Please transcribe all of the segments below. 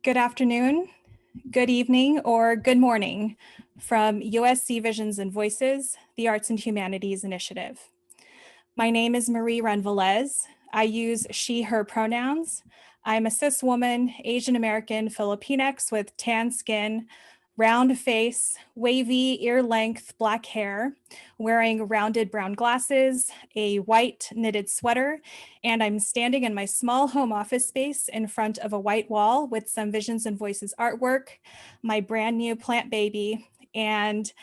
Good afternoon, good evening, or good morning from USC Visions and Voices, the Arts and Humanities Initiative. My name is Marie Renvelez. I use she, her pronouns. I'm a cis woman, Asian American, Filipinx with tan skin, round face, wavy ear length black hair, wearing rounded brown glasses, a white knitted sweater, and I'm standing in my small home office space in front of a white wall with some Visions and Voices artwork, my brand new plant baby, and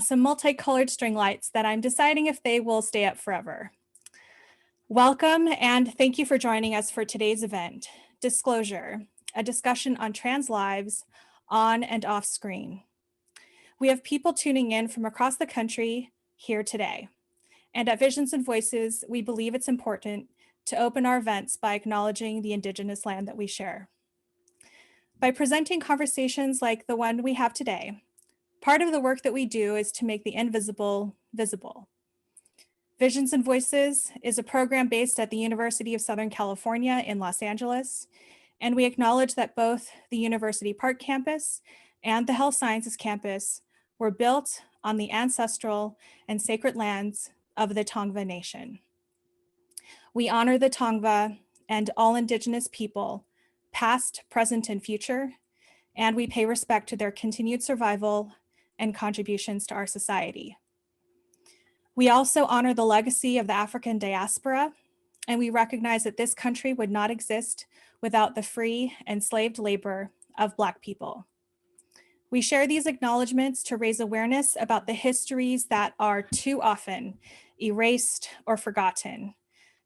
some multicolored string lights that I'm deciding if they will stay up forever. Welcome and thank you for joining us for today's event, Disclosure, a discussion on trans lives on and off screen. We have people tuning in from across the country here today. And at Visions and Voices, we believe it's important to open our events by acknowledging the Indigenous land that we share. By presenting conversations like the one we have today, part of the work that we do is to make the invisible visible. Visions and Voices is a program based at the University of Southern California in Los Angeles, and we acknowledge that both the University Park campus and the Health Sciences campus were built on the ancestral and sacred lands of the Tongva Nation. We honor the Tongva and all Indigenous people, past, present, and future, and we pay respect to their continued survival and contributions to our society. We also honor the legacy of the African diaspora, and we recognize that this country would not exist without the free enslaved labor of Black people. We share these acknowledgements to raise awareness about the histories that are too often erased or forgotten,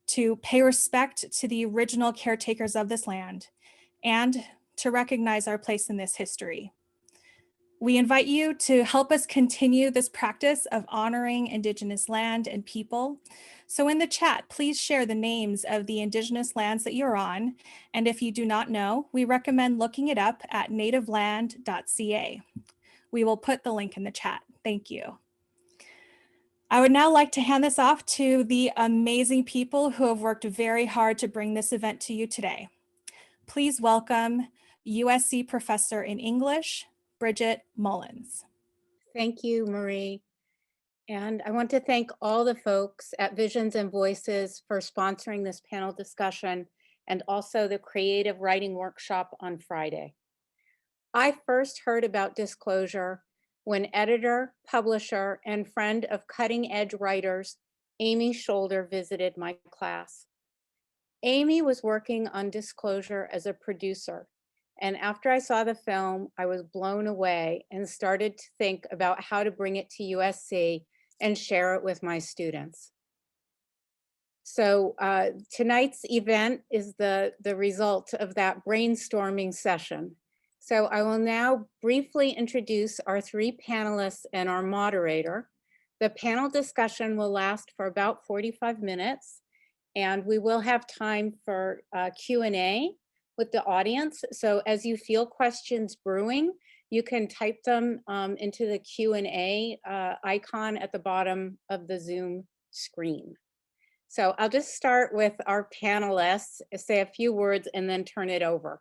to pay respect to the original caretakers of this land, and to recognize our place in this history. We invite you to help us continue this practice of honoring Indigenous land and people. So in the chat, please share the names of the Indigenous lands that you're on. And if you do not know, we recommend looking it up at nativeland.ca. We will put the link in the chat. Thank you. I would now like to hand this off to the amazing people who have worked very hard to bring this event to you today. Please welcome USC Professor in English, Bridget Mullins. Thank you, Marie. And I want to thank all the folks at Visions and Voices for sponsoring this panel discussion and also the creative writing workshop on Friday. I first heard about Disclosure when editor, publisher, and friend of Cutting Edge Writers, Amy Shoulder, visited my class. Amy was working on Disclosure as a producer. And after I saw the film, I was blown away and started to think about how to bring it to USC and share it with my students. So tonight's event is the result of that brainstorming session. So I will now briefly introduce our three panelists and our moderator. The panel discussion will last for about 45 minutes, and we will have time for Q&A with the audience. So as you feel questions brewing, you can type them into the Q&A icon at the bottom of the Zoom screen. So I'll just start with our panelists, say a few words and then turn it over.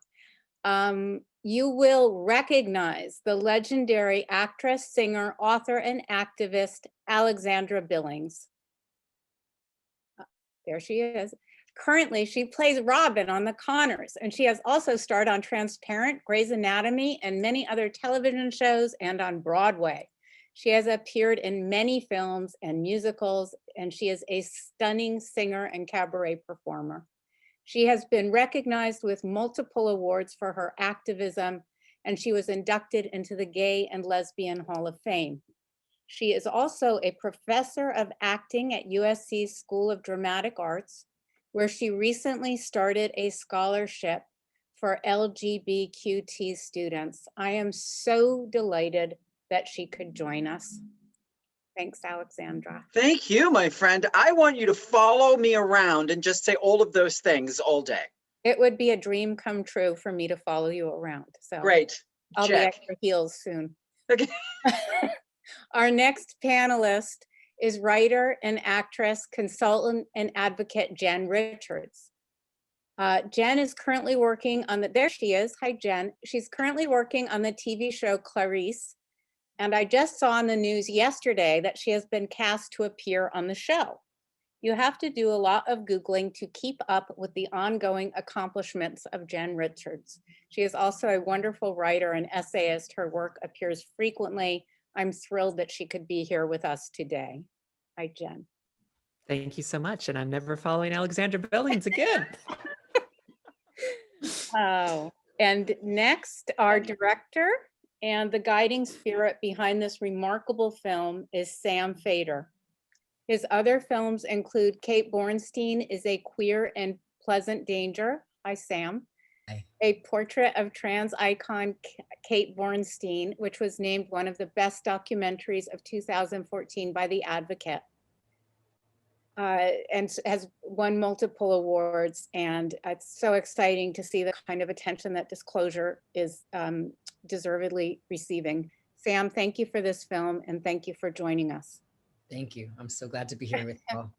You will recognize the legendary actress, singer, author, and activist, Alexandra Billings. There she is. Currently, she plays Robin on The Conners, and she has also starred on Transparent, Grey's Anatomy, and many other television shows and on Broadway. She has appeared in many films and musicals, and she is a stunning singer and cabaret performer. She has been recognized with multiple awards for her activism, and she was inducted into the Gay and Lesbian Hall of Fame. She is also a professor of acting at USC's School of Dramatic Arts, where she recently started a scholarship for LGBTQ students. I am so delighted that she could join us. Thanks, Alexandra. Thank you, my friend. I want you to follow me around and just say all of those things all day. It would be a dream come true for me to follow you around. So great. I'll be extra heels soon. Okay. Our next panelist is writer and actress, consultant, and advocate Jen Richards. Jen is currently working on there she is. Hi, Jen. She's currently working on the TV show Clarice. And I just saw on the news yesterday that she has been cast to appear on the show. You have to do a lot of Googling to keep up with the ongoing accomplishments of Jen Richards. She is also a wonderful writer and essayist. Her work appears frequently. I'm thrilled that she could be here with us today. Hi, Jen. Thank you so much. And I'm never following Alexandra Billings again. Oh, and next, our director and the guiding spirit behind this remarkable film is Sam Fader. His other films include Kate Bornstein is a Queer and Pleasant Danger. Hi, Sam. Hi. A portrait of trans icon Kate Bornstein, which was named one of the best documentaries of 2014 by The Advocate. And has won multiple awards, and it's so exciting to see the kind of attention that Disclosure is deservedly receiving. Sam, thank you for this film, and thank you for joining us. Thank you. I'm so glad to be here with you all.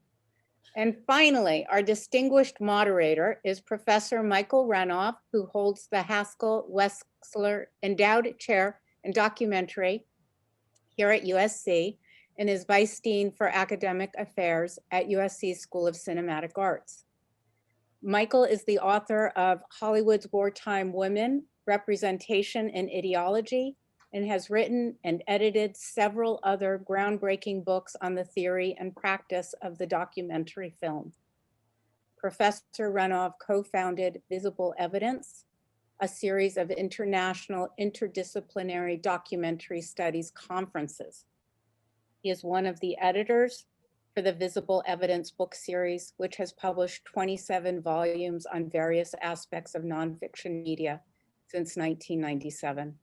And finally, our distinguished moderator is Professor Michael Renov, who holds the Haskell Wexler Endowed Chair in Documentary here at USC, and is Vice Dean for Academic Affairs at USC School of Cinematic Arts. Michael is the author of Hollywood's Wartime Women, Representation and Ideology, and has written and edited several other groundbreaking books on the theory and practice of the documentary film. Professor Renov co-founded Visible Evidence, a series of international interdisciplinary documentary studies conferences. He is one of the editors for the Visible Evidence book series, which has published 27 volumes on various aspects of nonfiction media since 1997.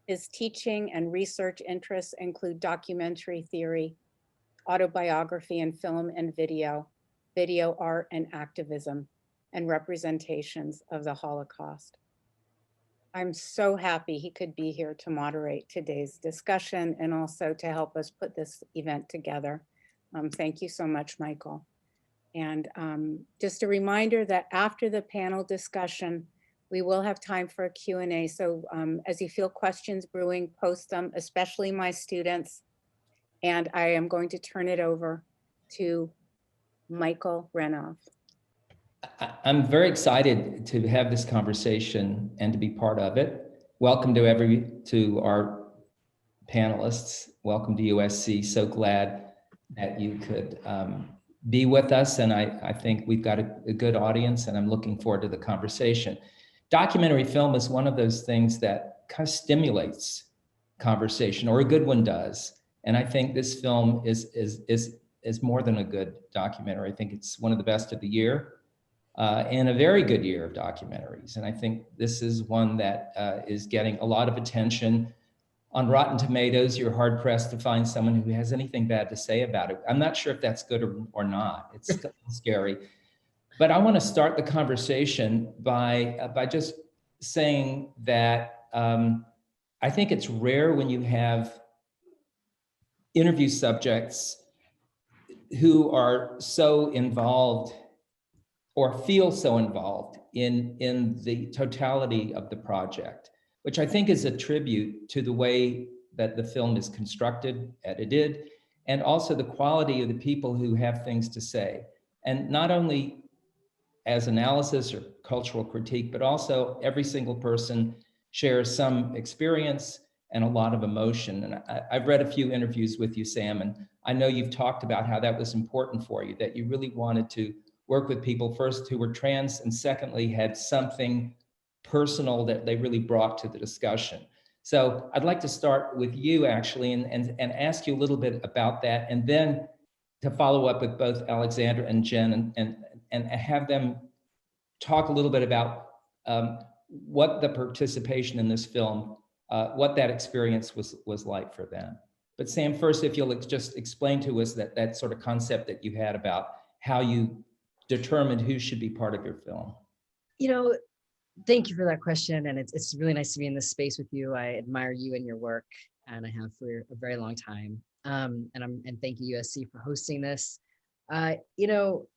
His teaching and research interests include documentary theory, autobiography and film and video, video art and activism, and representations of the Holocaust. I'm so happy he could be here to moderate today's discussion and also to help us put this event together. Thank you so much, Michael. And just a reminder that after the panel discussion, we will have time for a Q&A. So as you feel questions brewing, post them, especially my students. And I am going to turn it over to Michael Renov. I'm very excited to have this conversation and to be part of it. Welcome to our panelists. Welcome to USC. So glad that you could be with us. And I think we've got a good audience, and I'm looking forward to the conversation. Documentary film is one of those things that kind of stimulates conversation, or a good one does. And I think this film is more than a good documentary. I think it's one of the best of the year. And a very good year of documentaries. And I think this is one that is getting a lot of attention. On Rotten Tomatoes, you're hard pressed to find someone who has anything bad to say about it. I'm not sure if that's good or not. It's still scary. But I want to start the conversation by just saying that I think it's rare when you have interview subjects who are so involved or feel so involved in the totality of the project, which I think is a tribute to the way that the film is constructed, edited, and also the quality of the people who have things to say. And not only as analysis or cultural critique, but also every single person shares some experience and a lot of emotion. And I've read a few interviews with you, Sam, and I know you've talked about how that was important for you, that you really wanted to work with people first who were trans, and secondly, had something personal that they really brought to the discussion. So I'd like to start with you actually and ask you a little bit about that, and then to follow up with both Alexandra and Jen and have them talk a little bit about what the participation in this film, what that experience was like for them. But Sam, first, if you'll just explain to us that sort of concept that you had about how you determined who should be part of your film. You know, thank you for that question. And it's really nice to be in this space with you. I admire you and your work, and I have for a very long time. And thank you, USC, for hosting this. You know,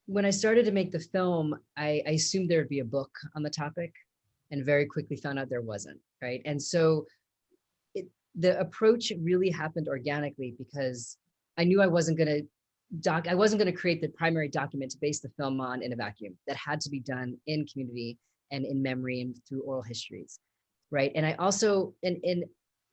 when I started to make the film, I assumed there would be a book on the topic, and very quickly found out there wasn't, right? And so the approach really happened organically because I knew I wasn't going to create the primary document to base the film on in a vacuum. That had to be done in community and in memory and through oral histories, right? And I also, and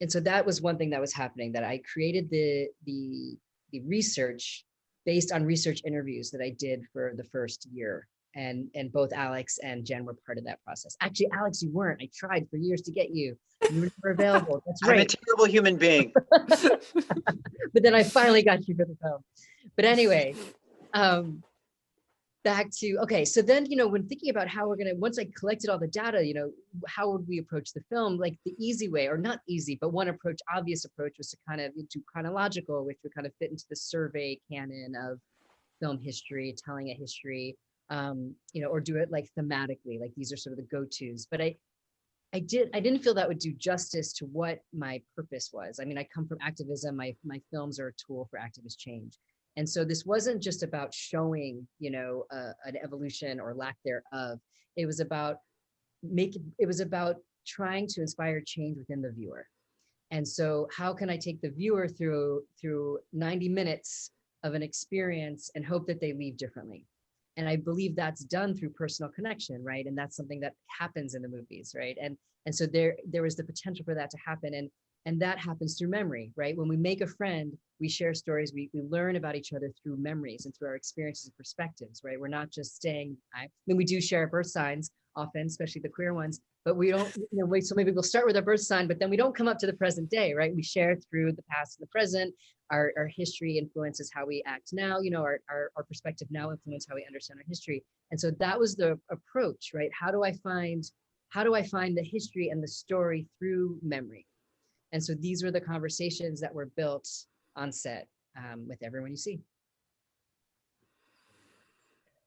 so that was one thing that was happening, that I created the research based on research interviews that I did for the first year. And both Alex and Jen were part of that process. Actually, Alex, you weren't. I tried for years to get you. You were never available. That's right. I'm a terrible human being. But then I finally got you for the film. But anyway, back to, okay, so then, when thinking about how we're gonna, once I collected all the data, how would we approach the film? Like the easy way, or not easy, but one approach, obvious approach, was to kind of do chronological, which would kind of fit into the survey canon of film history, telling a history, or do it like thematically, like these are sort of the go-tos. But I didn't feel that would do justice to what my purpose was. I mean, I come from activism. My films are a tool for activist change. And so this wasn't just about showing, an evolution or lack thereof. It was about trying to inspire change within the viewer. And so how can I take the viewer through 90 minutes of an experience and hope that they leave differently? And I believe that's done through personal connection, right? And that's something that happens in the movies, right? And so there was the potential for that to happen. And that happens through memory, right? When we make a friend, we share stories, we learn about each other through memories and through our experiences and perspectives, right? We're not just staying, we do share birth signs often, especially the queer ones, but we don't, wait, so maybe we'll start with our birth sign, but then we don't come up to the present day, right? We share through the past and the present. Our history influences how we act now, our perspective now influences how we understand our history. And so that was the approach, right? How do I find the history and the story through memory? And so these were the conversations that were built on set with everyone you see.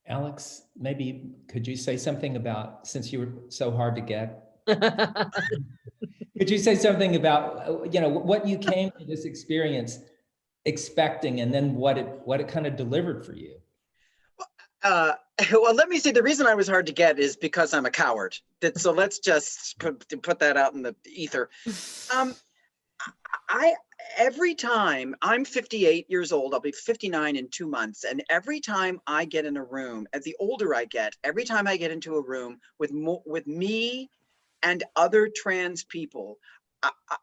Alex, maybe could you say something about, since you were so hard to get, could you say something about, what you came to this experience expecting, and then what it kind of delivered for you? Well, let me say, the reason I was hard to get is because I'm a coward. So let's just put that out in the ether. Every time, I'm 58 years old, I'll be 59 in 2 months. And every time I get in a room, as the older I get, every time I get into a room with me and other trans people,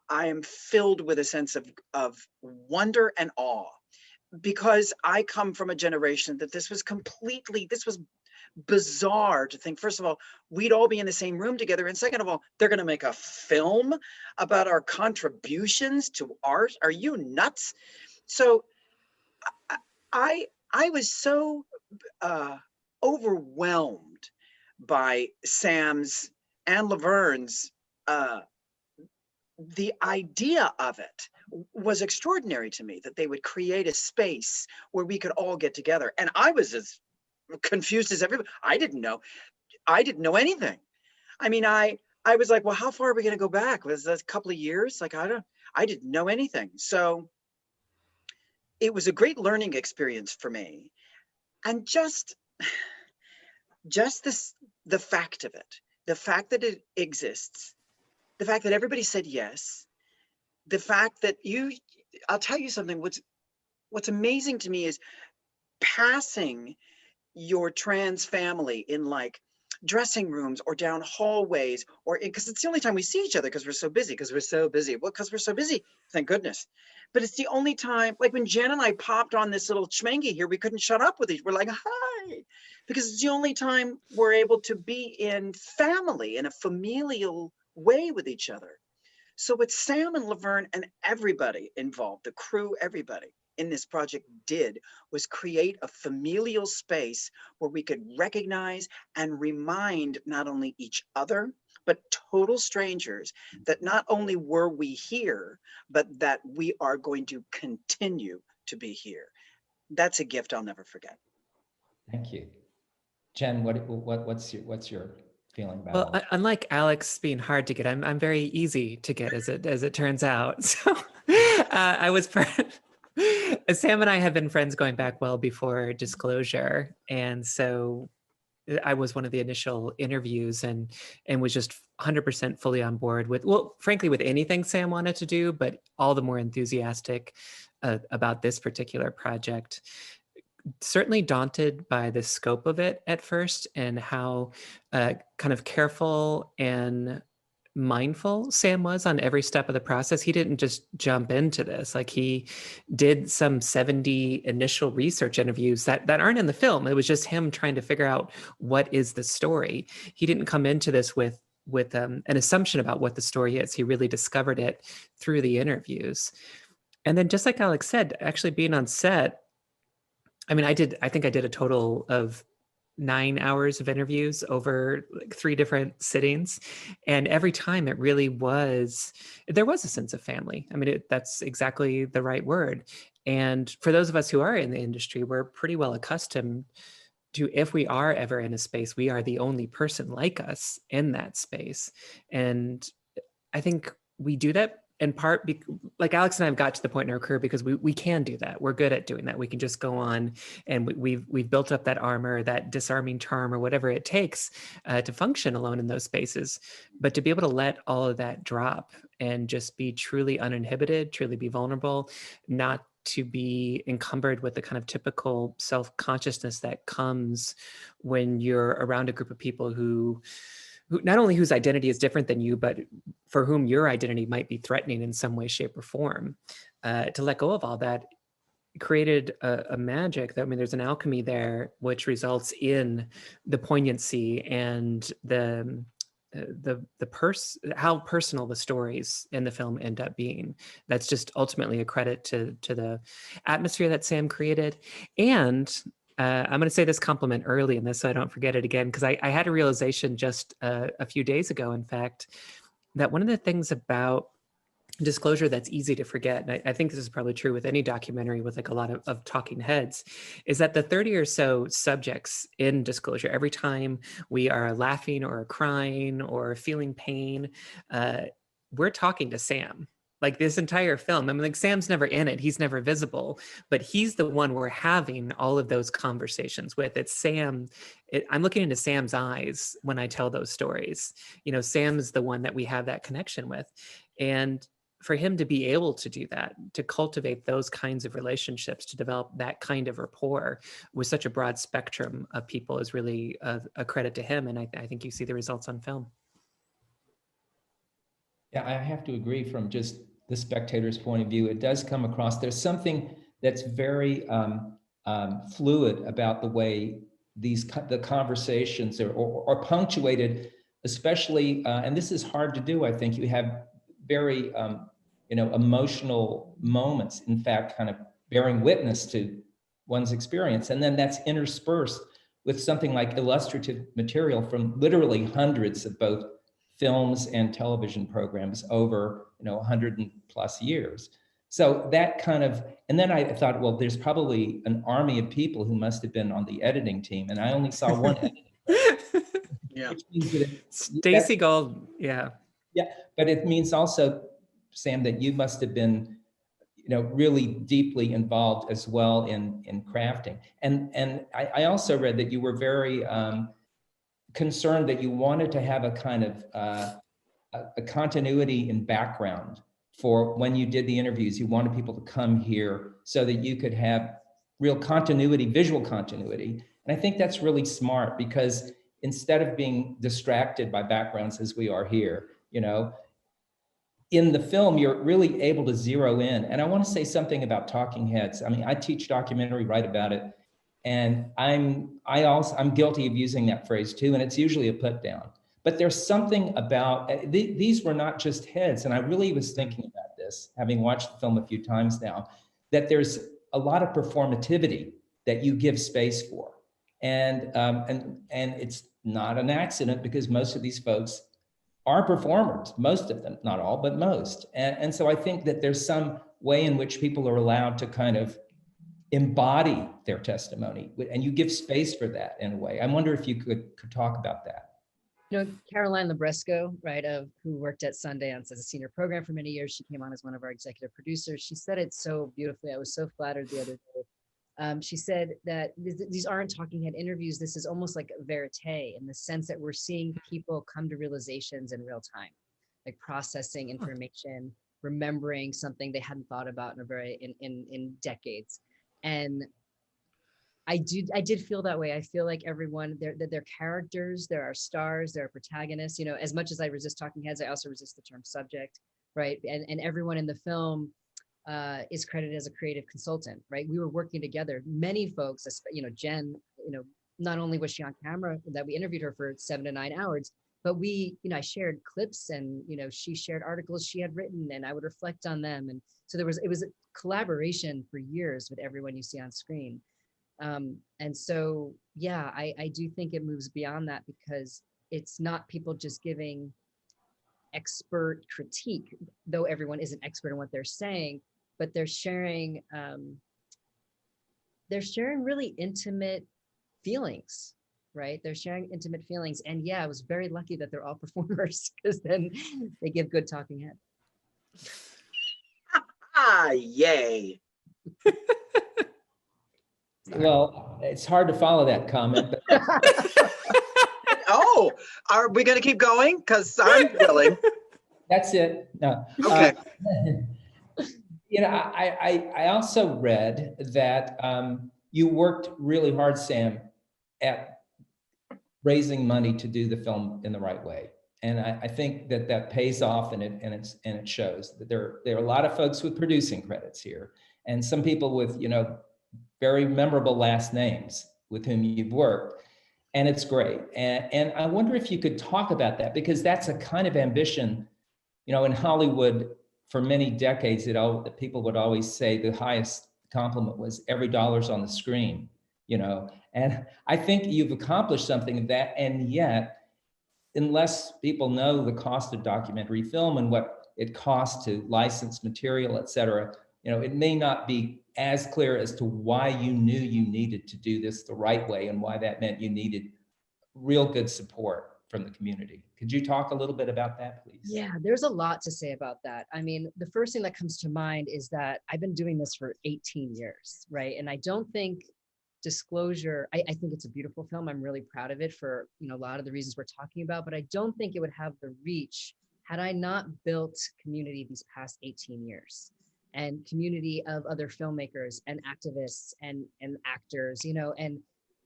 I am filled with a sense of wonder and awe, because I come from a generation that this was bizarre to think. First of all, we'd all be in the same room together, and second of all, they're going to make a film about our contributions to art. Are you nuts? So I was so overwhelmed by Sam's and Laverne's the idea of it was extraordinary to me, that they would create a space where we could all get together. And I was as confused as everybody. I didn't know anything. I mean, I was like, well, how far are we going to go back? Was that a couple of years? Like, I didn't know anything. So it was a great learning experience for me. And just the fact of it, the fact that it exists, the fact that everybody said yes, the fact that I'll tell you something, what's amazing to me is passing your trans family in like dressing rooms or down hallways, or because it's the only time we see each other, because we're so busy. Well, because we're so busy, thank goodness. But it's the only time, like when Jen and I popped on this little schmengy here, we couldn't shut up with each. We're like, hi, because it's the only time we're able to be in family, in a familial way with each other. So what Sam and Laverne and everybody involved, the crew, everybody in this project did was create a familial space where we could recognize and remind not only each other, but total strangers, that not only were we here, but that we are going to continue to be here. That's a gift I'll never forget. Thank you. Jen, what's your feeling about all Well, unlike Alex being hard to get, I'm very easy to get, as it turns out. So I was part Sam and I have been friends going back well before disclosure. And so I was one of the initial interviews and was just 100% fully on board with, well, frankly, with anything Sam wanted to do, but all the more enthusiastic about this particular project. Certainly daunted by the scope of it at first and how kind of careful and mindful Sam was on every step of the process. He didn't just jump into this. Like, he did some 70 initial research interviews that aren't in the film. It was just him trying to figure out what is the story. He didn't come into this with an assumption about what the story is. He really discovered it through the interviews. And then, just like Alex said, actually being on set, I mean, I think I did a total of 9 hours of interviews over like 3 different sittings. And every time there was a sense of family. I mean, that's exactly the right word. And for those of us who are in the industry, we're pretty well accustomed to, if we are ever in a space, we are the only person like us in that space. And I think we do that in part, like Alex and I have got to the point in our career because we can do that. We're good at doing that. We can just go on, and we've built up that armor, that disarming charm, or whatever it takes to function alone in those spaces. But to be able to let all of that drop and just be truly uninhibited, truly be vulnerable, not to be encumbered with the kind of typical self-consciousness that comes when you're around a group of people who not only whose identity is different than you, but for whom your identity might be threatening in some way, shape, or form. To let go of all that created a magic that, I mean, there's an alchemy there, which results in the poignancy and how personal the stories in the film end up being. That's just ultimately a credit to the atmosphere that Sam created. And I'm going to say this compliment early in this so I don't forget it again, because I had a realization just a few days ago, in fact, that one of the things about disclosure that's easy to forget, and I think this is probably true with any documentary with like a lot of talking heads, is that the 30 or so subjects in disclosure, every time we are laughing or crying or feeling pain, we're talking to Sam. Like, this entire film, I mean, like, Sam's never in it, he's never visible, but he's the one we're having all of those conversations with. It's Sam. I'm looking into Sam's eyes when I tell those stories. You know, Sam's the one that we have that connection with. And for him to be able to do that, to cultivate those kinds of relationships, to develop that kind of rapport with such a broad spectrum of people is really a credit to him. And I think you see the results on film. Yeah, I have to agree from just the spectator's point of view. It does come across. There's something that's very fluid about the way the conversations are punctuated, especially, and this is hard to do. I think you have very emotional moments, in fact, kind of bearing witness to one's experience, and then that's interspersed with something like illustrative material from literally hundreds of both films and television programs over 100+ years. So that kind of, and then I thought, well, there's probably an army of people who must have been on the editing team, and I only saw one editing. Yeah. Which means that Stacey Gold, yeah. Yeah, but it means also, Sam, that you must have been, really deeply involved as well in crafting. And I also read that you were very concerned that you wanted to have a kind of a continuity in background for when you did the interviews. You wanted people to come here so that you could have real continuity, visual continuity. And I think that's really smart, because instead of being distracted by backgrounds as we are here, in the film, you're really able to zero in. And I want to say something about talking heads. I mean, I teach documentary, write about it. And I'm guilty of using that phrase too. And it's usually a put down, but there's something about, these were not just heads. And I really was thinking about this, having watched the film a few times now, that there's a lot of performativity that you give space for. And it's not an accident, because most of these folks are performers, most of them, not all, but most. And so I think that there's some way in which people are allowed to kind of embody their testimony, and you give space for that in a way. I wonder if you could talk about that. Caroline Labresco, right, who worked at Sundance as a senior program for many years. She came on as one of our executive producers. She said it so beautifully. I was so flattered the other day. She said that these aren't talking head interviews. This is almost like a verite in the sense that we're seeing people come to realizations in real time, like processing information, remembering something they hadn't thought about in decades. And I did feel that way. I feel like everyone, they're characters, there are stars, there are protagonists. As much as I resist talking heads, I also resist the term subject, right? And everyone in the film is credited as a creative consultant, right? We were working together. Many folks, Jen, not only was she on camera, that we interviewed her for 7 to 9 hours, but I shared clips and, she shared articles she had written and I would reflect on them. And so it was a collaboration for years with everyone you see on screen. And so, yeah, I do think it moves beyond that because it's not people just giving expert critique, though everyone is an expert in what they're saying, but they're sharing really intimate feelings, right? They're sharing intimate feelings. And yeah, I was very lucky that they're all performers because then they give good talking head. Yay. Well, it's hard to follow that comment. Oh, are we going to keep going? Because I'm willing. That's it. No. Okay. I also read that you worked really hard, Sam, at raising money to do the film in the right way. And I think that pays off and it shows that there are a lot of folks with producing credits here and some people with, very memorable last names with whom you've worked. And it's great. And I wonder if you could talk about that because that's a kind of ambition, in Hollywood for many decades, people would always say the highest compliment was every dollar's on the screen, and I think you've accomplished something of that. And yet, unless people know the cost of documentary film and what it costs to license material, et cetera, it may not be as clear as to why you knew you needed to do this the right way and why that meant you needed real good support from the community. Could you talk a little bit about that, please? Yeah, there's a lot to say about that. I mean, the first thing that comes to mind is that I've been doing this for 18 years, right? And I don't think Disclosure, I think it's a beautiful film. I'm really proud of it for, a lot of the reasons we're talking about, but I don't think it would have the reach had I not built community these past 18 years and community of other filmmakers and activists and actors,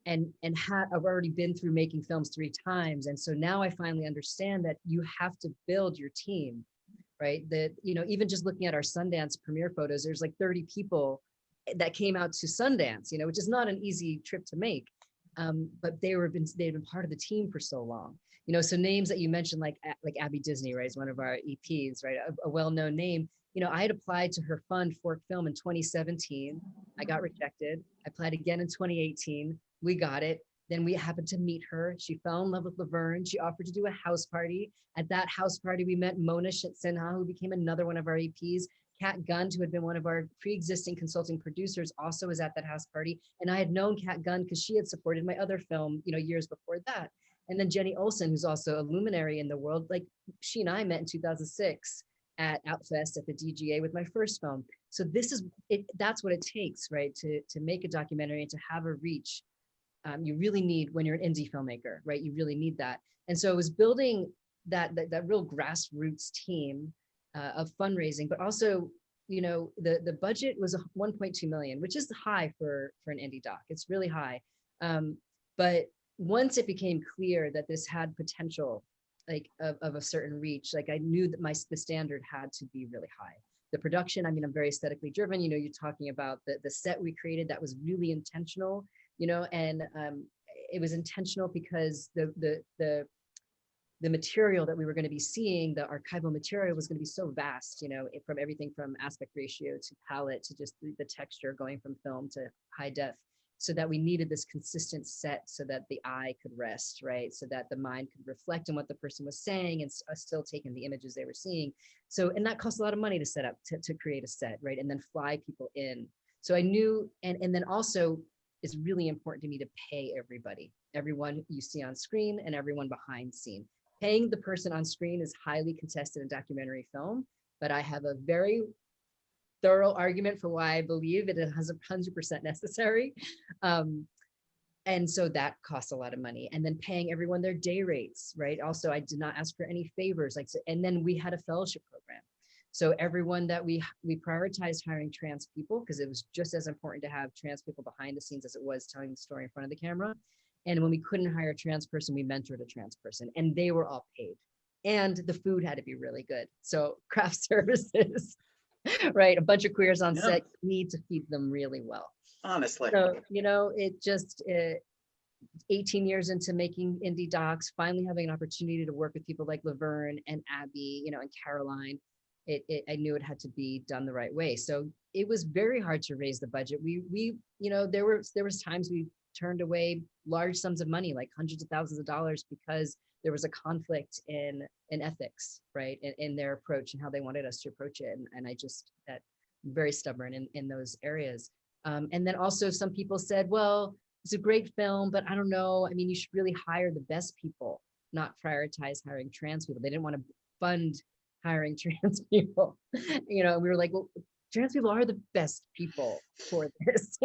I've already been through making films 3 times. And so now I finally understand that you have to build your team, right? That, even just looking at our Sundance premiere photos, there's like 30 people that came out to Sundance, which is not an easy trip to make. But they've been part of the team for so long. So names that you mentioned, like Abby Disney, right, is one of our EPs, right? A well-known name. I had applied to her fund Fork Film in 2017. I got rejected. I applied again in 2018. We got it. Then we happened to meet her. She fell in love with Laverne. She offered to do a house party. At that house party, we met Mona Sinha, who became another one of our EPs. Kat Gund, who had been one of our pre-existing consulting producers, also was at that house party. And I had known Kat Gund because she had supported my other film, years before that. And then Jenny Olsen, who's also a luminary in the world, like she and I met in 2006 at Outfest at the DGA with my first film. So that's what it takes, right? To make a documentary and to have a reach. You really need, when you're an indie filmmaker, right? You really need that. And so it was building that real grassroots team of fundraising, but also, the budget was 1.2 million, which is high for an indie doc. It's really high. But once it became clear that this had potential, like of a certain reach, like I knew that the standard had to be really high. The production, I mean, I'm very aesthetically driven. You're talking about the set we created that was really intentional, and it was intentional because the material that we were going to be seeing, the archival material, was going to be so vast, from everything from aspect ratio to palette to just the texture going from film to high def, so that we needed this consistent set so that the eye could rest, right? So that the mind could reflect on what the person was saying and still take in the images they were seeing. So, and that costs a lot of money to set up, to create a set, right? And then fly people in. So I knew, and then also, it's really important to me to pay everybody, everyone you see on screen and everyone behind scene. Paying the person on screen is highly contested in documentary film, but I have a very thorough argument for why I believe it is 100% necessary. And so that costs a lot of money. And then paying everyone their day rates, right? Also, I did not ask for any favors. And then we had a fellowship program. So everyone that we prioritized hiring trans people, because it was just as important to have trans people behind the scenes as it was telling the story in front of the camera. And when we couldn't hire a trans person, we mentored a trans person, and they were all paid. And the food had to be really good. So craft services, right? A bunch of queers on set need to feed them really well. Honestly. So, it just 18 years into making indie docs, finally having an opportunity to work with people like Laverne and Abby, and Caroline, I knew it had to be done the right way. So it was very hard to raise the budget. There was times we turned away large sums of money, like hundreds of thousands of dollars, because there was a conflict in ethics, right? In their approach and how they wanted us to approach it. And I just, that very stubborn in those areas. And then also some people said, well, it's a great film, but I don't know. I mean, you should really hire the best people, not prioritize hiring trans people. They didn't want to fund hiring trans people. We were like, well, trans people are the best people for this.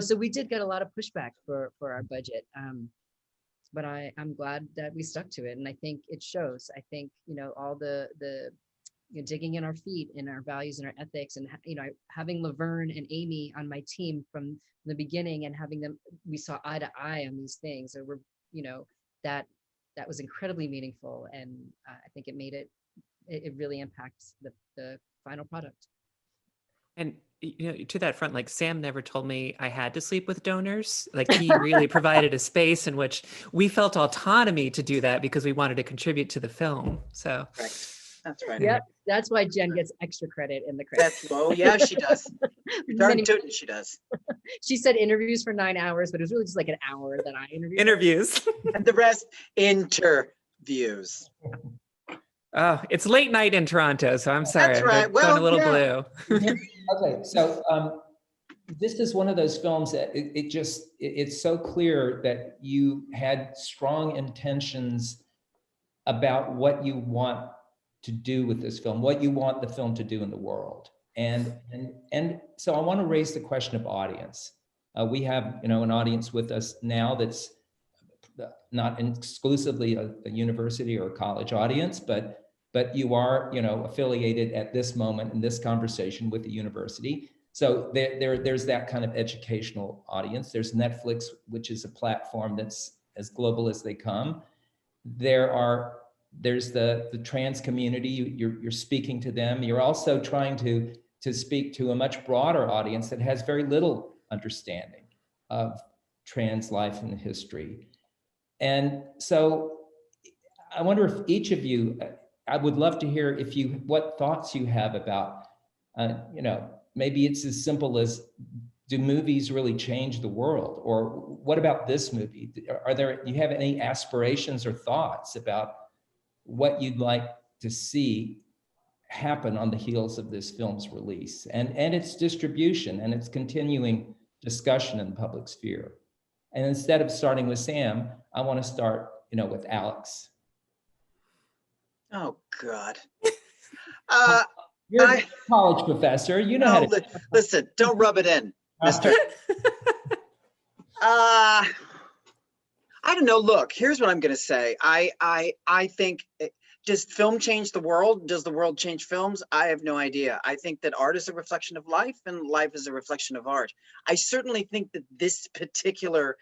So we did get a lot of pushback for our budget. But I'm glad that we stuck to it. And I think it shows. I think, all the digging in our feet in our values and our ethics, and having Laverne and Amy on my team from the beginning, and having them, we saw eye to eye on these things. So we're, that was incredibly meaningful, and I think it made it really impacts the final product. And to that front, like Sam never told me I had to sleep with donors. Like he really provided a space in which we felt autonomy to do that because we wanted to contribute to the film. So. Right. That's right. Yep, that's why Jen gets extra credit in the credits. Yeah, she does. Darn tootin', she does. She said interviews for 9 hours, but it was really just like an hour that I interviewed. Interviews. And the rest, interviews. Oh, it's late night in Toronto, so I'm sorry. That's right. I'm going a little blue. Okay, so this is one of those films that it's so clear that you had strong intentions about what you want to do with this film, what you want the film to do in the world. And so I want to raise the question of audience. We have, an audience with us now that's not exclusively a university or a college audience, but you are, affiliated at this moment in this conversation with the university. So there's that kind of educational audience. There's Netflix, which is a platform that's as global as they come. There's the trans community. You're speaking to them. You're also trying to speak to a much broader audience that has very little understanding of trans life and history. And so I wonder if each of you, I would love to hear what thoughts you have about, maybe it's as simple as, do movies really change the world? Or what about this movie? Do you have any aspirations or thoughts about what you'd like to see happen on the heels of this film's release and its distribution and its continuing discussion in the public sphere? And instead of starting with Sam, I want to start, with Alex. Oh God. You're a college professor. You know how to. Listen, don't rub it in, mister. I don't know. Look, here's what I'm going to say. I think, does film change the world? Does the world change films? I have no idea. I think that art is a reflection of life and life is a reflection of art. I certainly think that this particular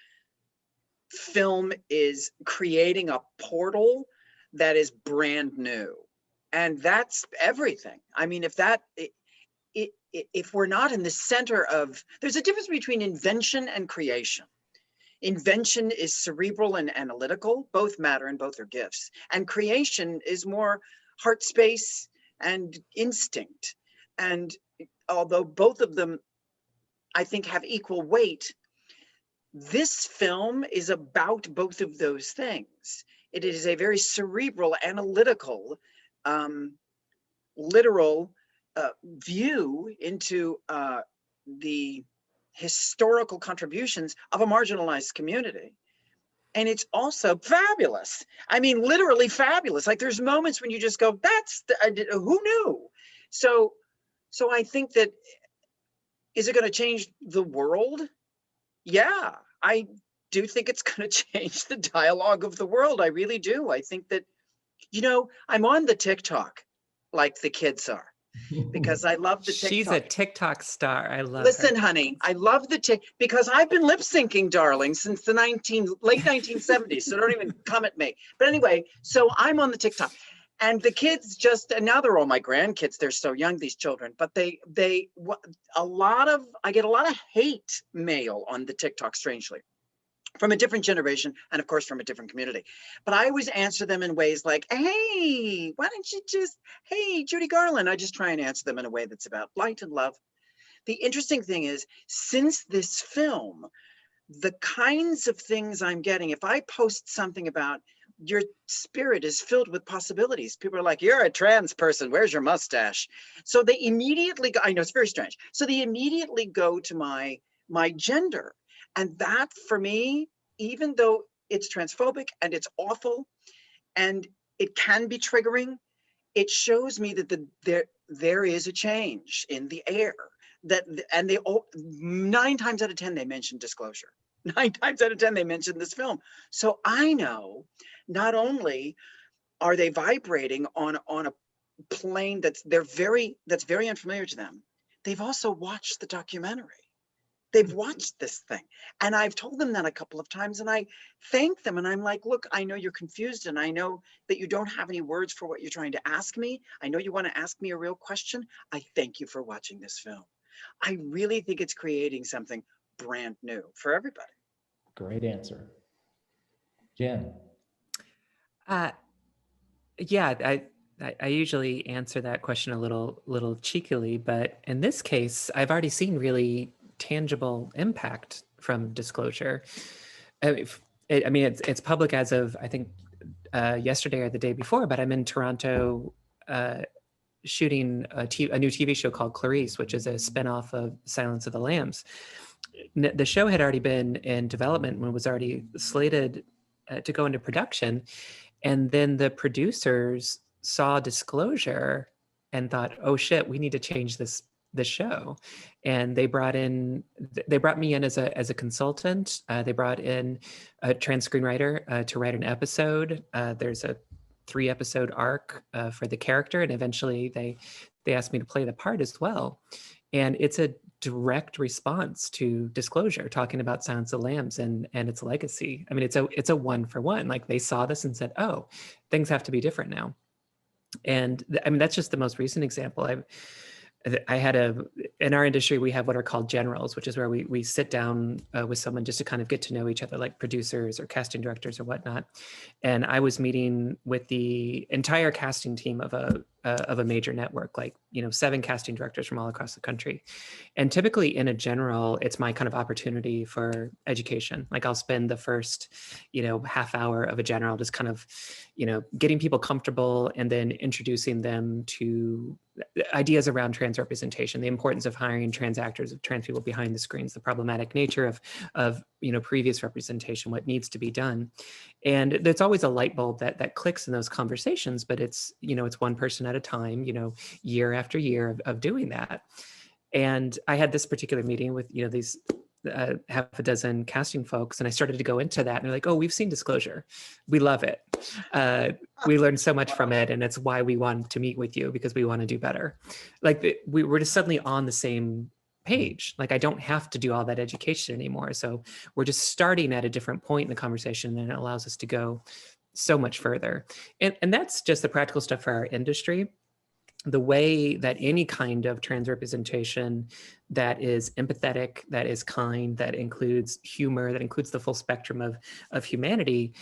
film is creating a portal that is brand new. And that's everything. I mean, if we're not in the center of, there's a difference between invention and creation. Invention is cerebral and analytical, both matter and both are gifts. And creation is more heart space and instinct. And although both of them, I think, have equal weight, this film is about both of those things. It is a very cerebral, analytical, literal view into the historical contributions of a marginalized community. And it's also fabulous. I mean, literally fabulous. Like there's moments when you just go, who knew? So I think that, is it going to change the world? Yeah, I do think it's going to change the dialogue of the world. I really do. I think that, I'm on the TikTok like the kids are, because I love the TikTok. She's a TikTok star. I love Listen, her. honey, I love the because I've been lip syncing, darling, since the late 1970s. So don't even come at me. But anyway, so I'm on the TikTok, and the kids and now they're all my grandkids. They're so young, these children, but I get a lot of hate mail on the TikTok, strangely, from a different generation, and of course from a different community. But I always answer them in ways like, hey, why don't you hey, Judy Garland. I just try and answer them in a way that's about light and love. The interesting thing is, since this film, the kinds of things I'm getting, if I post something about your spirit is filled with possibilities, people are like, you're a trans person, where's your mustache? So they immediately go, I know it's very strange. So they immediately go to my gender. And that, for me, even though it's transphobic and it's awful and it can be triggering, it shows me that there is a change in the air. And 9 times out of 10 they mention disclosure. 9 times out of 10 they mention this film. So I know not only are they vibrating on a plane that's very unfamiliar to them, they've also watched the documentary. They've watched this thing. And I've told them that a couple of times, and I thank them. And I'm like, look, I know you're confused, and I know that you don't have any words for what you're trying to ask me. I know you want to ask me a real question. I thank you for watching this film. I really think it's creating something brand new for everybody. Great answer. Jen. Yeah, I usually answer that question a little cheekily, but in this case, I've already seen really tangible impact from disclosure. It's public as of, I think, yesterday or the day before, but I'm in Toronto shooting a new TV show called Clarice, which is a spinoff of Silence of the Lambs. The show had already been in development when it was already slated to go into production. And then the producers saw disclosure and thought, oh shit, we need to change this show. And they brought me in as a consultant. They brought in a trans screenwriter to write an episode. There's a 3-episode arc for the character, and eventually they asked me to play the part as well. And it's a direct response to disclosure, talking about Silence of the Lambs and its legacy. I mean, it's a 1-for-1. Like, they saw this and said, oh, things have to be different now. And that's just the most recent example. I had in our industry, we have what are called generals, which is where we sit down with someone just to kind of get to know each other, like producers or casting directors or whatnot. And I was meeting with the entire casting team of a major network, like 7 casting directors from all across the country. And typically in a general, it's my kind of opportunity for education. Like, I'll spend the first half hour of a general just kind of getting people comfortable, and then introducing them to ideas around trans representation, the importance of hiring trans actors, of trans people behind the screens, the problematic nature of previous representation, what needs to be done. And there's always a light bulb that clicks in those conversations, but it's one person at a time, year after year of doing that. And I had this particular meeting with these half a dozen casting folks, and I started to go into that, and they're like, oh, we've seen disclosure, we love it, we learned so much from it, and it's why we want to meet with you, because we want to do better. Like, we were just suddenly on the same page. Like, I don't have to do all that education anymore, so we're just starting at a different point in the conversation, and it allows us to go so much further. And that's just the practical stuff for our industry. The way that any kind of trans representation that is empathetic, that is kind, that includes humor, that includes the full spectrum of humanity,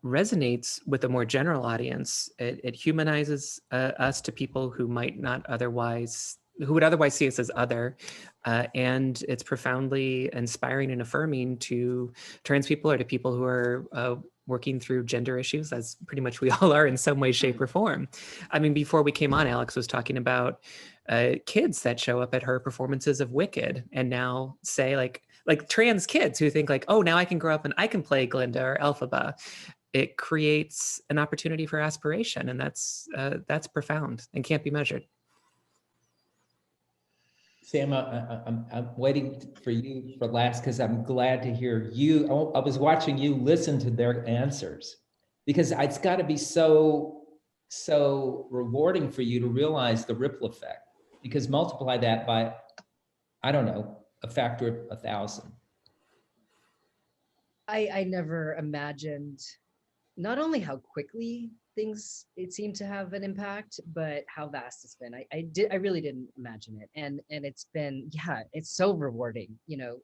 resonates with a more general audience. It humanizes us to people who might not otherwise, who would otherwise see us as other, and it's profoundly inspiring and affirming to trans people, or to people who are working through gender issues, as pretty much we all are in some way, shape, or form. I mean, before we came on, Alex was talking about kids that show up at her performances of Wicked and now say like trans kids who think like, oh, now I can grow up and I can play Glinda or Elphaba. It creates an opportunity for aspiration, and that's profound and can't be measured. Sam, I'm waiting for you for last because I'm glad to hear you. I was watching you listen to their answers, because it's got to be so rewarding for you to realize the ripple effect, because multiply that by, I don't know, a factor of 1,000. I never imagined not only how quickly things it seemed to have an impact, but how vast it's been. I really didn't imagine it, and it's been, yeah, it's so rewarding, to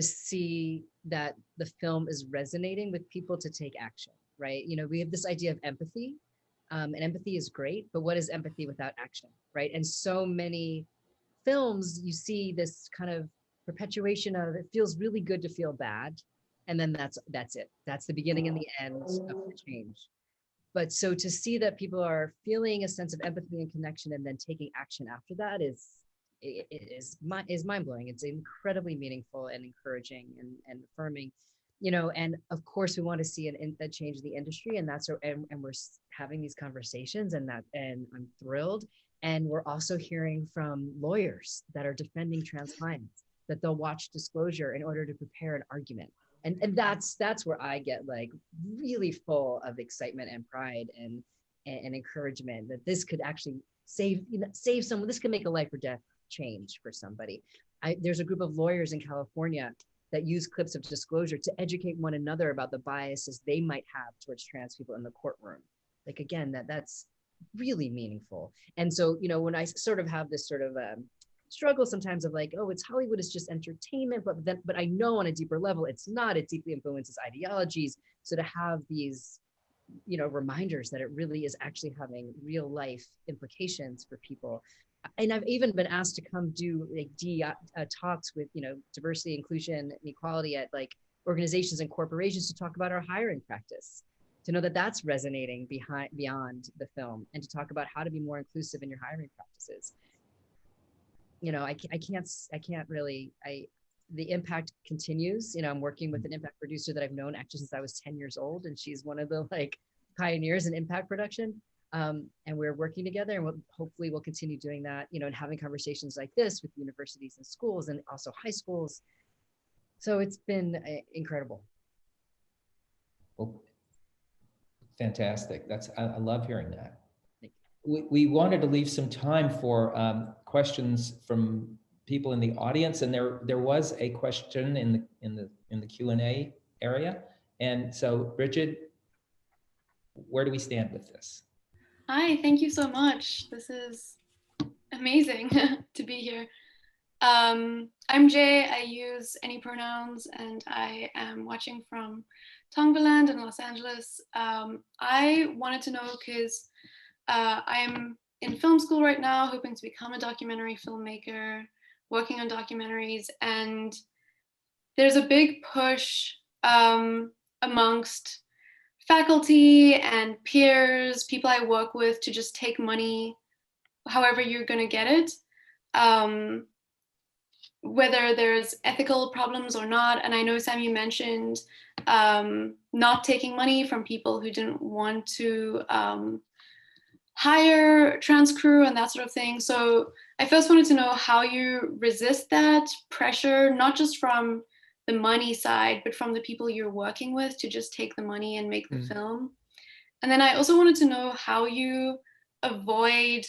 see that the film is resonating with people to take action, right? We have this idea of empathy, and empathy is great, but what is empathy without action, right? And so many films, you see this kind of perpetuation of, it feels really good to feel bad, and then that's it. That's the beginning and the end of the change. But so to see that people are feeling a sense of empathy and connection and then taking action after that is mind-blowing. It's incredibly meaningful and encouraging and affirming, and of course we want to see a change in the industry, and that's and we're having these conversations, and I'm thrilled. And we're also hearing from lawyers that are defending trans clients that they'll watch Disclosure in order to prepare an argument. And that's where I get like really full of excitement and pride and encouragement that this could actually save someone. This could make a life or death change for somebody. There's a group of lawyers in California that use clips of Disclosure to educate one another about the biases they might have towards trans people in the courtroom. Like, again, that's really meaningful. And so, when I sort of have this sort of struggle sometimes of like, oh, it's Hollywood, is just entertainment, but I know on a deeper level it's not. It deeply influences ideologies. So to have these reminders that it really is actually having real life implications for people. And I've even been asked to come do like talks with diversity, inclusion, and equality at like organizations and corporations to talk about our hiring practice, to know that that's resonating beyond the film, and to talk about how to be more inclusive in your hiring practices. I can't really, the impact continues. I'm working with an impact producer that I've known actually since I was 10 years old, and she's one of the like pioneers in impact production. And we're working together, and hopefully we'll continue doing that, and having conversations like this with universities and schools and also high schools. So it's been incredible. Well, fantastic. I love hearing that. We wanted to leave some time for questions from people in the audience, and there was a question in the Q&A area. And so, Bridget, where do we stand with this? Hi, thank you so much. This is amazing to be here. I'm Jay. I use any pronouns, and I am watching from Tongvaland in Los Angeles. I wanted to know because I'm in film school right now, hoping to become a documentary filmmaker, working on documentaries, and there's a big push amongst faculty and peers, people I work with, to just take money however you're going to get it, whether there's ethical problems or not. And I know, Sam, you mentioned not taking money from people who didn't want to hire trans crew and that sort of thing. So I first wanted to know how you resist that pressure, not just from the money side, but from the people you're working with to just take the money and make the film. And then I also wanted to know how you avoid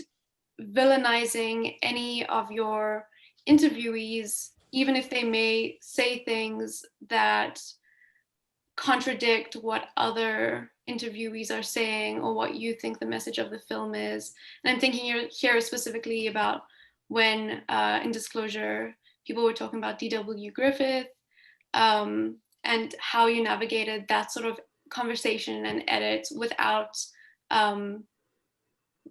villainizing any of your interviewees, even if they may say things that contradict what other interviewees are saying or what you think the message of the film is. And I'm thinking here specifically about when in Disclosure, people were talking about D.W. Griffith, and how you navigated that sort of conversation and edit without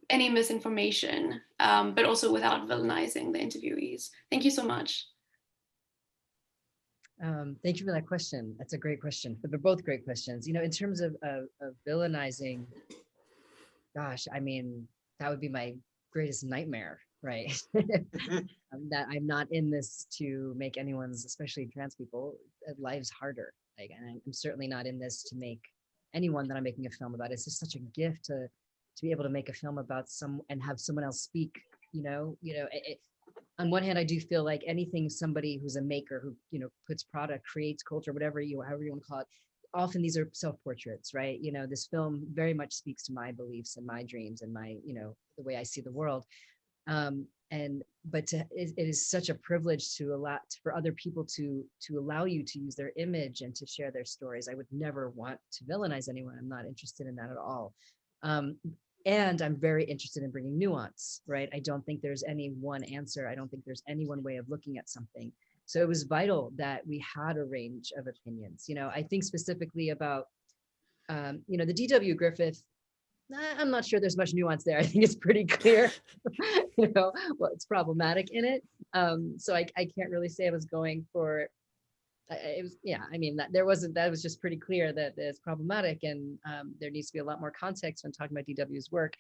any misinformation, but also without villainizing the interviewees. Thank you so much. Thank you for that question. That's a great question. But they're both great questions. You know, in terms of villainizing, gosh, I mean, that would be my greatest nightmare, right? That I'm not in this to make anyone's, especially trans people, lives harder. Like, and I'm certainly not in this to make anyone that I'm making a film about. It's just such a gift to be able to make a film about some and have someone else speak. On one hand, I do feel like anything somebody who's a maker who, you know, puts product, creates culture, whatever however you want to call it, often these are self-portraits, right? You know, this film very much speaks to my beliefs and my dreams and my, you know, the way I see the world. But it is such a privilege to allow for other people to allow you to use their image and to share their stories. I would never want to villainize anyone. I'm not interested in that at all. And I'm very interested in bringing nuance, right? I don't think there's any one answer. I don't think there's any one way of looking at something. So it was vital that we had a range of opinions. You know, I think specifically about, you know, the D.W. Griffith, I'm not sure there's much nuance there. I think it's pretty clear, you know, what's problematic in it. So I can't really say I was going for, it was, yeah, I mean, that was just pretty clear that it's problematic, and there needs to be a lot more context when talking about DW's work.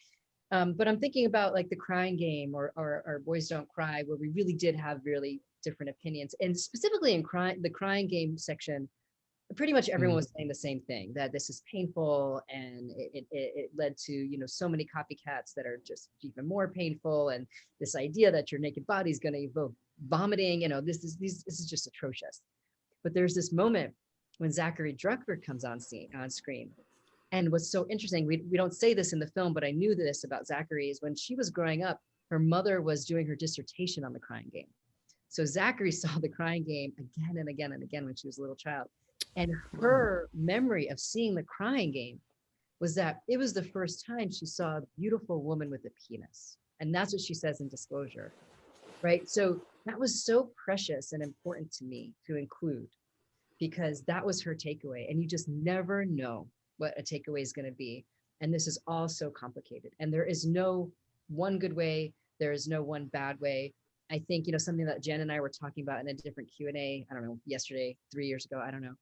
But I'm thinking about like The Crying Game or Boys Don't Cry, where we really did have really different opinions. And specifically in the Crying Game section, pretty much everyone was saying the same thing, that this is painful, and it led to, you know, so many copycats that are just even more painful, and this idea that your naked body is going to evoke vomiting, you know, this is just atrocious. But there's this moment when Zachary Drucker comes on screen. And what's so interesting, we don't say this in the film, but I knew this about Zachary, is when she was growing up, her mother was doing her dissertation on The Crying Game. So Zachary saw The Crying Game again and again and again when she was a little child. And her memory of seeing The Crying Game was that it was the first time she saw a beautiful woman with a penis. And that's what she says in Disclosure, right? So that was so precious and important to me to include, because that was her takeaway. And you just never know what a takeaway is going to be. And this is all so complicated. And there is no one good way. There is no one bad way. I think, you know, something that Jen and I were talking about in a different Q&A, I don't know, yesterday, 3 years ago, I don't know,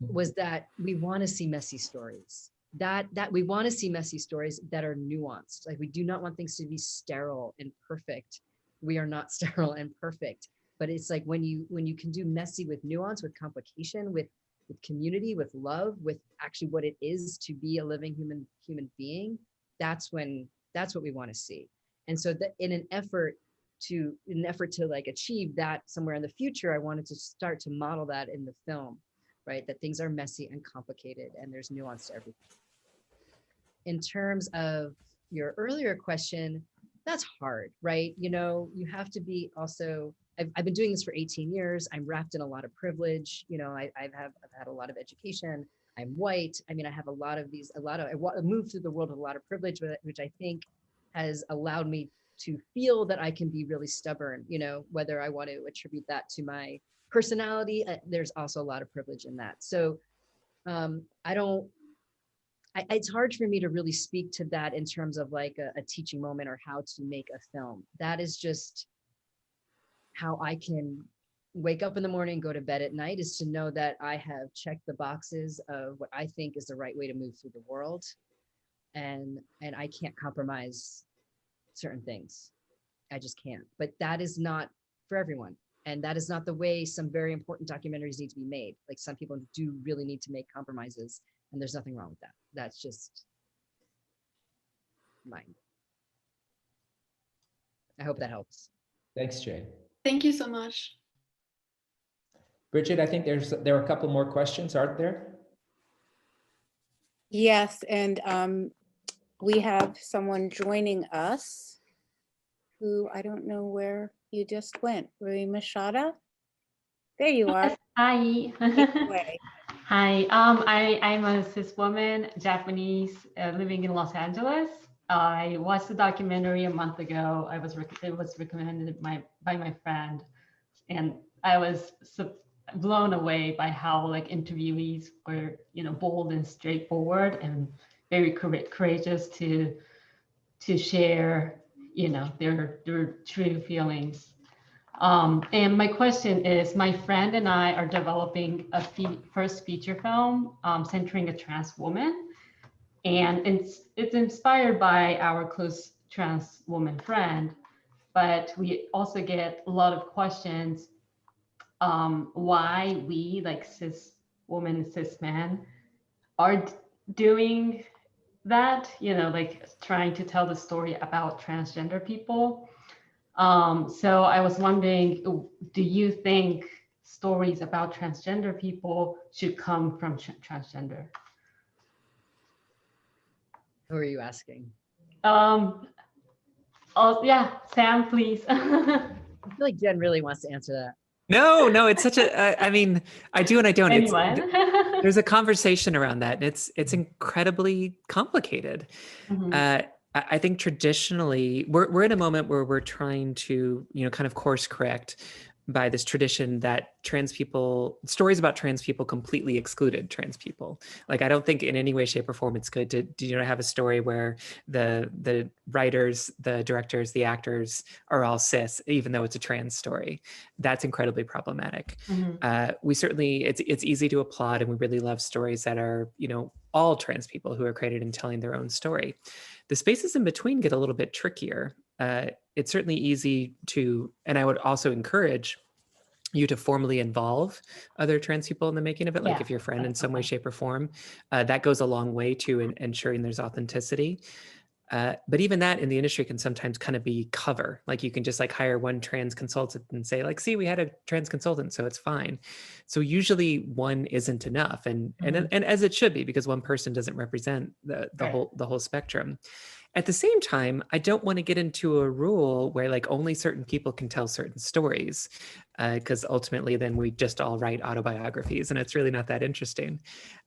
was that we want to see messy stories. That we want to see messy stories that are nuanced. Like, we do not want things to be sterile and perfect. We are not sterile and perfect, but it's like when you can do messy with nuance, with complication, with community, with love, with actually what it is to be a living human being, that's what we want to see. And so that in an effort to like achieve that somewhere in the future, I wanted to start to model that in the film, right? That things are messy and complicated and there's nuance to everything. In terms of your earlier question, that's hard, right? You know, you have to be also, I've been doing this for 18 years. I'm wrapped in a lot of privilege. You know, I've had a lot of education. I'm white. I mean, I have I moved through the world with a lot of privilege, which I think has allowed me to feel that I can be really stubborn, you know, whether I want to attribute that to my personality, there's also a lot of privilege in that. So it's hard for me to really speak to that in terms of like a teaching moment or how to make a film. That is just how I can wake up in the morning, go to bed at night, is to know that I have checked the boxes of what I think is the right way to move through the world. And I can't compromise certain things. I just can't. But that is not for everyone. And that is not the way some very important documentaries need to be made. Like, some people do really need to make compromises, and there's nothing wrong with that. That's just mine. I hope that helps. Thanks, Jay. Thank you so much. Bridget, I think there are a couple more questions, aren't there? Yes, and we have someone joining us who I don't know where you just went. Rui Machada? There you are. Hi. Way. Hi. I'm a cis woman, Japanese, living in Los Angeles. I watched the documentary a month ago. It was recommended by my friend, and I was blown away by how like interviewees were, you know, bold and straightforward and very courageous to share, you know, their true feelings. And my question is, my friend and I are developing a first feature film centering a trans woman. And it's inspired by our close trans woman friend, but we also get a lot of questions why we, like cis women, cis men, are doing that, like trying to tell the story about transgender people. So I was wondering, do you think stories about transgender people should come from transgender? Who are you asking? Oh yeah, Sam, please. I feel like Jen really wants to answer that. No, it's such a, I mean, I do and I don't. Anyone? There's a conversation around that, and it's incredibly complicated. Mhm. I think traditionally we're in a moment where we're trying to, kind of course correct by this tradition that stories about trans people completely excluded trans people. Like, I don't think in any way, shape, or form it's good to have a story where the writers, the directors, the actors are all cis, even though it's a trans story. That's incredibly problematic. We certainly, it's easy to applaud, and we really love stories that are, all trans people who are created and telling their own story. The spaces in between get a little bit trickier. It's certainly easy to, and I would also encourage you to formally involve other trans people in the making of it. Like, if your friend in some way, shape, or form, that goes a long way to ensuring there's authenticity. But even that in the industry can sometimes kind of be cover. Like, you can just like hire one trans consultant and say like, see, we had a trans consultant, so it's fine. So usually one isn't enough, and as it should be, because one person doesn't represent the whole spectrum. At the same time, I don't want to get into a rule where like only certain people can tell certain stories, because ultimately then we just all write autobiographies, and it's really not that interesting.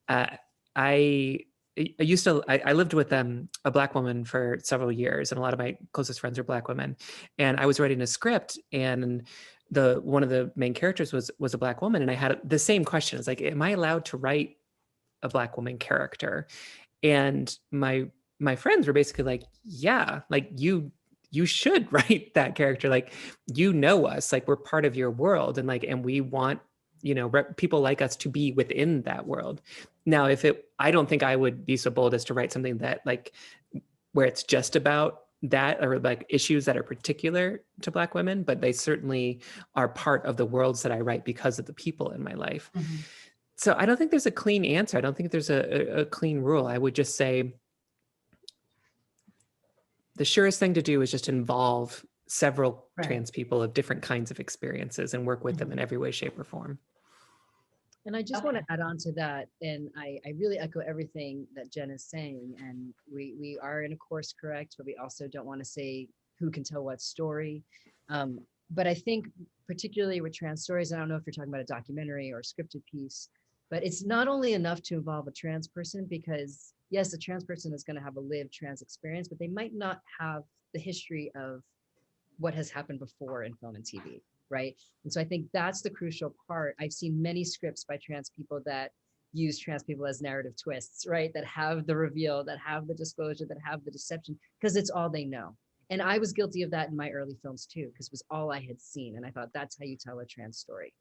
I lived with a Black woman for several years, and a lot of my closest friends are Black women. And I was writing a script, and one of the main characters was a Black woman, and I had the same question. It's like, am I allowed to write a Black woman character? And my friends were basically like, yeah, like you should write that character. Like, us, like we're part of your world, and we want people like us to be within that world. Now, I don't think I would be so bold as to write something that like where it's just about that, or like issues that are particular to Black women, but they certainly are part of the worlds that I write because of the people in my life. So I don't think there's a clean answer. I don't think there's a clean rule. I would just say the surest thing to do is just involve several trans people of different kinds of experiences and work with them in every way, shape, or form. And I just want to add on to that, and I really echo everything that Jen is saying. And we are in a course correct, but we also don't want to say who can tell what story. But I think particularly with trans stories, I don't know if you're talking about a documentary or a scripted piece, but it's not only enough to involve a trans person, because yes, a trans person is going to have a lived trans experience, but they might not have the history of what has happened before in film and TV, right? And so I think that's the crucial part. I've seen many scripts by trans people that use trans people as narrative twists, right? That have the reveal, that have the disclosure, that have the deception, because it's all they know. And I was guilty of that in my early films too, because it was all I had seen. And I thought that's how you tell a trans story.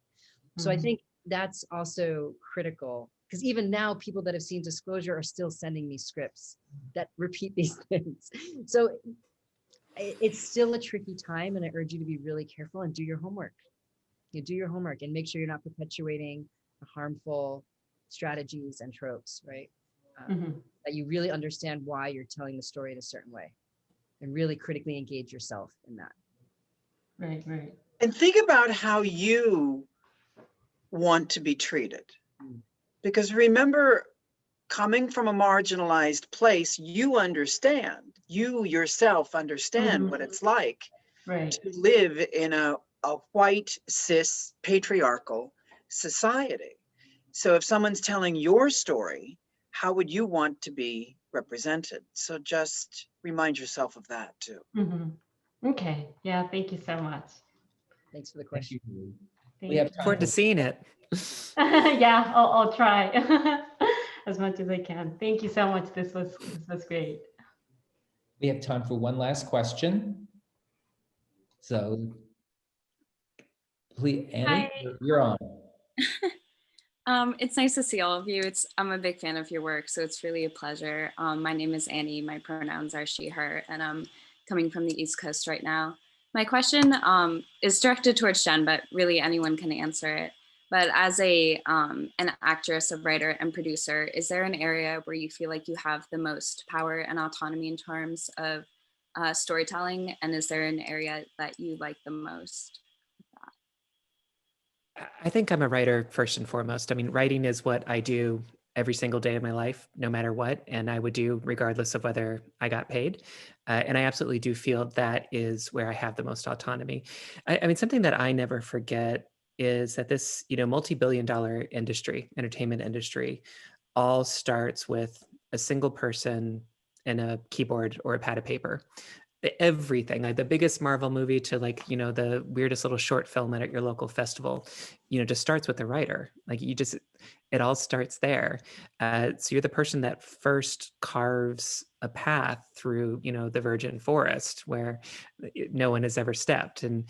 So I think that's also critical, because even now people that have seen disclosure are still sending me scripts that repeat these things. So it's still a tricky time, and I urge you to be really careful and do your homework. You do your homework and make sure you're not perpetuating harmful strategies and tropes, right? That you really understand why you're telling the story in a certain way, and really critically engage yourself in that. Right. And think about how you want to be treated. Because remember, coming from a marginalized place, you yourself understand what it's like to live in a white, cis, patriarchal society. So if someone's telling your story, how would you want to be represented? So just remind yourself of that too. Okay, yeah, thank you so much. Thanks for the question. We have Look forward to seeing it. Yeah, I'll try as much as I can. Thank you so much. This was great. We have time for one last question. So Please, Annie, Hi. you're on. It's nice to see all of you. I'm a big fan of your work, so it's really a pleasure. My name is Annie. My pronouns are she, her, and I'm coming from the East Coast right now. My question is directed towards Jen, but really anyone can answer it. But as an actress, a writer, and producer, is there an area where you feel like you have the most power and autonomy in terms of storytelling? And is there an area that you like the most? I think I'm a writer first and foremost. I mean, writing is what I do every single day of my life, no matter what, and I would do regardless of whether I got paid. And I absolutely do feel that is where I have the most autonomy. I mean, something that I never forget is that this, multi-billion-dollar industry, entertainment industry, all starts with a single person and a keyboard or a pad of paper. Everything, like the biggest Marvel movie to the weirdest little short film at your local festival, just starts with the writer. It all starts there. So you're the person that first carves a path through, the virgin forest where no one has ever stepped, and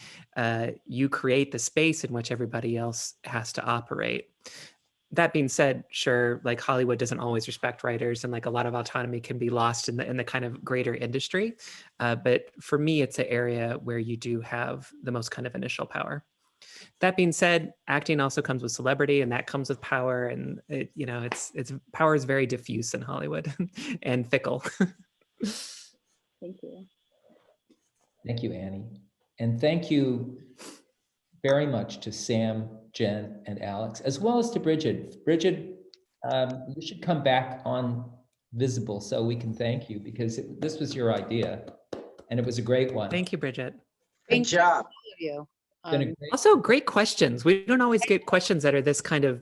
you create the space in which everybody else has to operate. That being said, sure, like Hollywood doesn't always respect writers, and like a lot of autonomy can be lost in the kind of greater industry. But for me, it's an area where you do have the most kind of initial power. That being said, acting also comes with celebrity, and that comes with power, and it's power is very diffuse in Hollywood and fickle. Thank you. Thank you, Annie. And thank you very much to Sam, Jen, and Alex, as well as to Bridget. Bridget, you should come back on Visible so we can thank you, because this was your idea and it was a great one. Thank you, Bridget. Good job. You. Also, great questions. We don't always get questions that are this kind of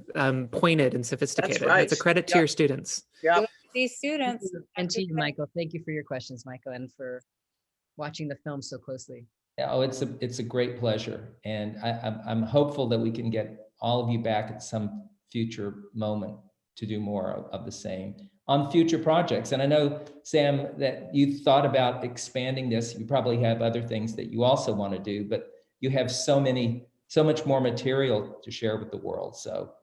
pointed and sophisticated. right. It's a credit to your students. Yeah. These students. And to you, Michael. Thank you for your questions, Michael, and for watching the film so closely. Oh, it's a great pleasure. And I'm hopeful that we can get all of you back at some future moment to do more of the same on future projects. And I know, Sam, that you thought about expanding this. You probably have other things that you also want to do, but you have so much more material to share with the world. So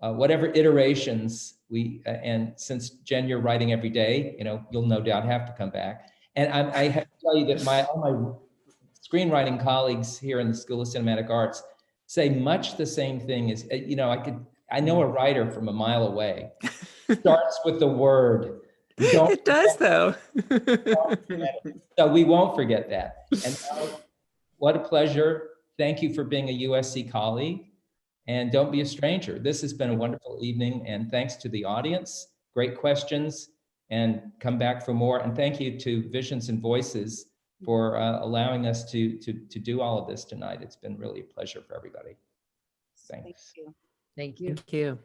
whatever iterations and since Jen, you're writing every day, you'll no doubt have to come back. And I have to tell you that all my screenwriting colleagues here in the School of Cinematic Arts say much the same thing. As I know a writer from a mile away. Starts with the word. It does, though. So we won't forget that. And what a pleasure. Thank you for being a USC colleague. And don't be a stranger. This has been a wonderful evening. And thanks to the audience. Great questions. And come back for more. And thank you to Visions and Voices for allowing us to do all of this tonight. It's been really a pleasure for everybody. Thanks. Thank you. Thank you. Thank you.